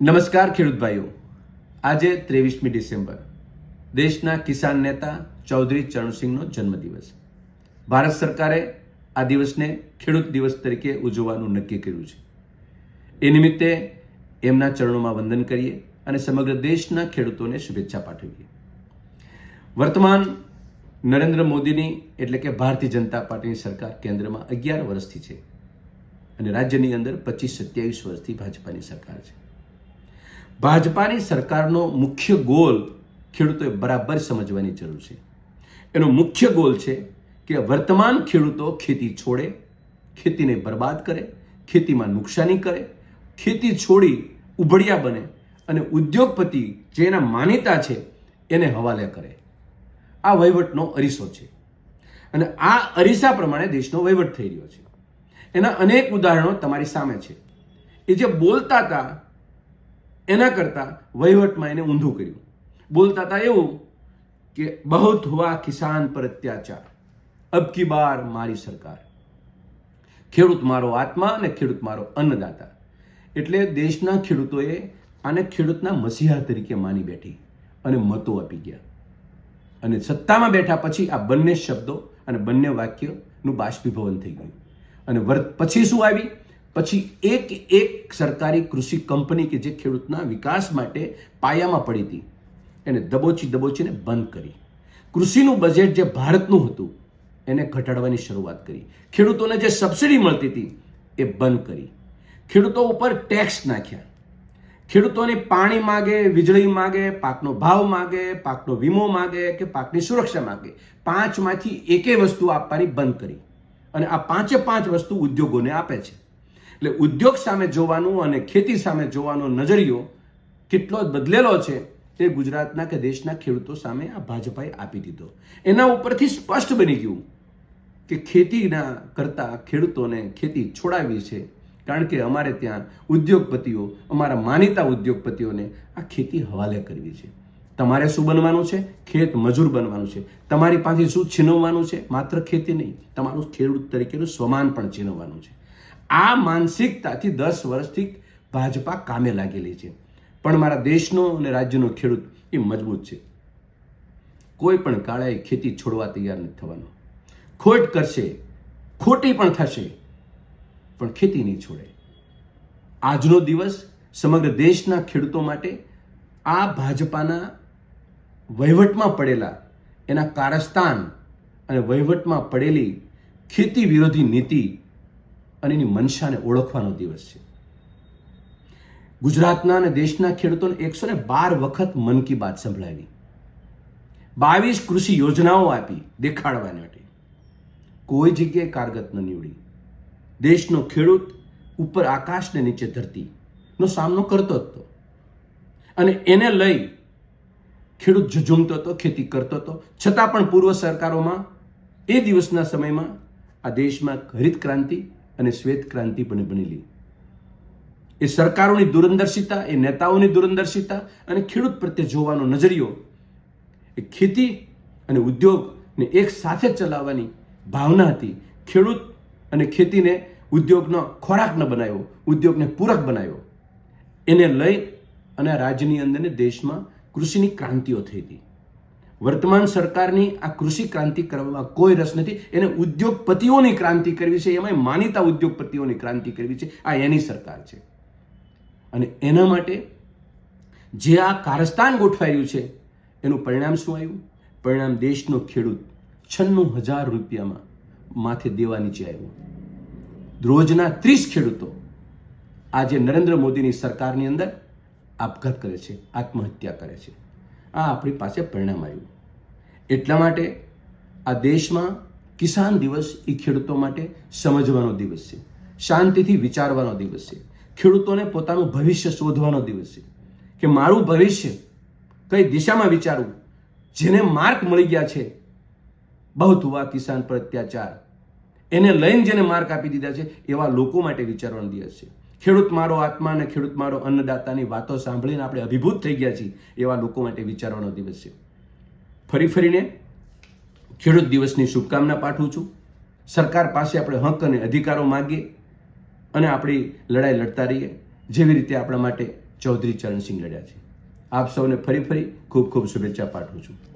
નમસ્કાર ખેડૂત ભાઈઓ, આજે 23મી ડિસેમ્બર દેશના કિસાન નેતા ચૌધરી ચરણસિંહનો જન્મદિવસ. ભારત સરકારે આ દિવસને ખેડૂત દિવસ તરીકે ઉજવવાનું નક્કી કર્યું છે. એ નિમિત્તે એમના ચરણોમાં વંદન કરીએ અને સમગ્ર દેશના ખેડૂતોને શુભેચ્છા પાઠવીએ. વર્તમાન નરેન્દ્ર મોદીની એટલે કે ભારતીય જનતા પાર્ટીની સરકાર કેન્દ્રમાં 11 વર્ષથી છે અને રાજ્યની અંદર 25-27 વર્ષથી ભાજપાની સરકાર છે. ભાજપાની સરકારનો મુખ્ય ગોલ ખેડૂતોએ બરાબર સમજવાની જરૂર છે. એનો મુખ્ય ગોલ છે કે વર્તમાન ખેડૂતો ખેતી છોડે, ખેતીને બરબાદ કરે, ખેતીમાં નુકસાની કરે, ખેતી છોડી ઉભડિયા બને અને ઉદ્યોગપતિ જે એના માનીતા છે એને હવાલે કરે. આ વહીવટનો અરીસો છે અને આ અરીસા પ્રમાણે દેશનો વહીવટ થઈ રહ્યો છે. એના અનેક ઉદાહરણો તમારી સામે છે. એ જે બોલતા હતા એના કરતા વહીવટમાં એને ઊંધું કર્યું. બોલતા હતા એવું કે બહુત હુઆ કિસાન પર અત્યાચાર, અબ કી બાર મારી સરકાર. ખેડૂત મારો આત્મા અને ખેડૂત મારો અન્નદાતા. એટલે દેશના ખેડૂતોએ આને ખેડૂતના મસીહા તરીકે માની બેઠી અને મતો આપી ગયા અને સત્તામાં બેઠા પછી આ બંને શબ્દો અને બંને વાક્યનું બાષ્પીભવન થઈ ગયું. અને પછી શું આવી? પછી એક સરકારી કૃષિ કંપની કે જે ખેડૂતના વિકાસ માટે પાયામાં પડી હતી એને દબોચીને બંધ કરી. કૃષિનું બજેટ જે ભારતનું હતું એને ઘટાડવાની શરૂઆત કરી. ખેડૂતોને જે સબસિડી મળતી હતી એ બંધ કરી. ખેડૂતો ઉપર ટેક્સ નાખ્યા. ખેડૂતોને પાણી માગે, વીજળી માગે, પાકનો ભાવ માગે, પાકનો વીમો માગે કે પાકની સુરક્ષા માગે, 5માંથી એકે વસ્તુ આપવાની બંધ કરી. અને આ 5 વસ્તુ ઉદ્યોગોને આપે છે. એટલે ઉદ્યોગ સામે જોવાનું અને ખેતી સામે જોવાનો નજરિયો કેટલો બદલેલો છે તે ગુજરાતના કે દેશના ખેડૂતો સામે આ ભાજપાએ આપી દીધો. એના ઉપરથી સ્પષ્ટ બની ગયું કે ખેતીના કરતા ખેડૂતોને ખેતી છોડાવી છે, કારણ કે અમારે ત્યાં ઉદ્યોગપતિઓ, અમારા માનીતા ઉદ્યોગપતિઓને આ ખેતી હવાલે કરવી છે. તમારે શું બનવાનું છે? ખેત મજૂર બનવાનું છે. તમારી પાસે શું છીનવવાનું છે? માત્ર ખેતી નહીં, તમારું ખેડૂત તરીકેનું સ્વમાન પણ છીનવવાનું છે. આ માનસિકતાથી 10 વર્ષથી ભાજપા કામે લાગેલી છે. પણ મારા દેશનો અને રાજ્યનો ખેડૂત એ મજબૂત છે. કોઈ પણ કાળે ખેતી છોડવા તૈયાર નથી થવાનો. ખોટ કરશે, ખોટી પણ થશે, પણ ખેતી નહીં છોડે. આજનો દિવસ સમગ્ર દેશના ખેડૂતો માટે આ ભાજપાના વહીવટમાં પડેલા એના કારસ્તાન અને વહીવટમાં પડેલી ખેતી વિરોધી નીતિ અને એની મનસાને ઓળખવાનો દિવસ છે. ગુજરાતના અને દેશના ખેડૂતોને 112 વખત મન કી બાત સંભળાવી, 22 કૃષિ યોજનાઓ આપી દેખાડવા માટે. કોઈ જગ્યાએ કારગત ન નીવડી. દેશનો ખેડૂત ઉપર આકાશ ને નીચે ધરતીનો સામનો કરતો હતો અને એને લઈ ખેડૂત ઝઝૂમતો હતો, ખેતી કરતો હતો. છતાં પણ પૂર્વ સરકારોમાં એ દિવસના સમયમાં આ દેશમાં હરિત ક્રાંતિ અને શ્વેત ક્રાંતિ પણ બનેલી. એ સરકારોની દૂરંદર્શિતા, એ નેતાઓની દૂરંદર્શિતા અને ખેડૂત પ્રત્યે જોવાનો નજરિયો, એ ખેતી અને ઉદ્યોગને એક સાથે ચલાવવાની ભાવના હતી. ખેડૂત અને ખેતીને ઉદ્યોગનો ખોરાક ન બનાવ્યો, ઉદ્યોગને પૂરક બનાવ્યો. એને લઈ અને રાજ્યની અંદર દેશમાં કૃષિની ક્રાંતિઓ થઈ હતી. વર્તમાન સરકારની આ કૃષિ ક્રાંતિ કરવામાં કોઈ રસ નથી. એને ઉદ્યોગપતિઓની ક્રાંતિ કરવી છે, એમાં માનીતા ઉદ્યોગપતિઓની ક્રાંતિ કરવી છે. આ એની સરકાર છે અને એના માટે જે આ કારસ્તાન ગોઠવાયું છે એનું પરિણામ શું આવ્યું? પરિણામ દેશનો ખેડૂત 96,000 રૂપિયામાં માથે દેવા નીચે આવ્યો. રોજના 30 ખેડૂતો આજે નરેન્દ્ર મોદીની સરકારની અંદર આપઘાત કરે છે, આત્મહત્યા કરે છે. આ આપણી પાસે પરિણામ આવ્યું. એટલા માટે આ દેશમાં કિસાન દિવસ એ ખેડૂતો માટે સમજવાનો દિવસ છે, શાંતિથી વિચારવાનો દિવસ છે, ખેડૂતોને પોતાનું ભવિષ્ય શોધવાનો દિવસ છે કે મારું ભવિષ્ય કઈ દિશામાં વિચારવું. જેને માર્ક મળી ગયા છે, બહુત હુઆ કિસાન પર અત્યાચાર, એને લઈને જેને માર્ક આપી દીધા છે એવા લોકો માટે વિચારવાનો દિવસ છે. ખેડૂત મારો આત્મા અને ખેડૂત મારો અન્નદાતાની વાતો સાંભળીને આપણે અભિભૂત થઈ ગયા છીએ એવા લોકો માટે વિચારવાનો દિવસ છે. ફરીને ખેડૂત દિવસની શુભકામના પાઠવું છું. સરકાર પાસે આપણે હક અને અધિકારો માગીએ અને આપણી લડાઈ લડતા રહીએ. જેવી રીતે આપણા માટે ચૌધરી ચરણસિંહ લડ્યા છે. આપ સૌને ફરી ખૂબ ખૂબ શુભેચ્છા પાઠવું છું.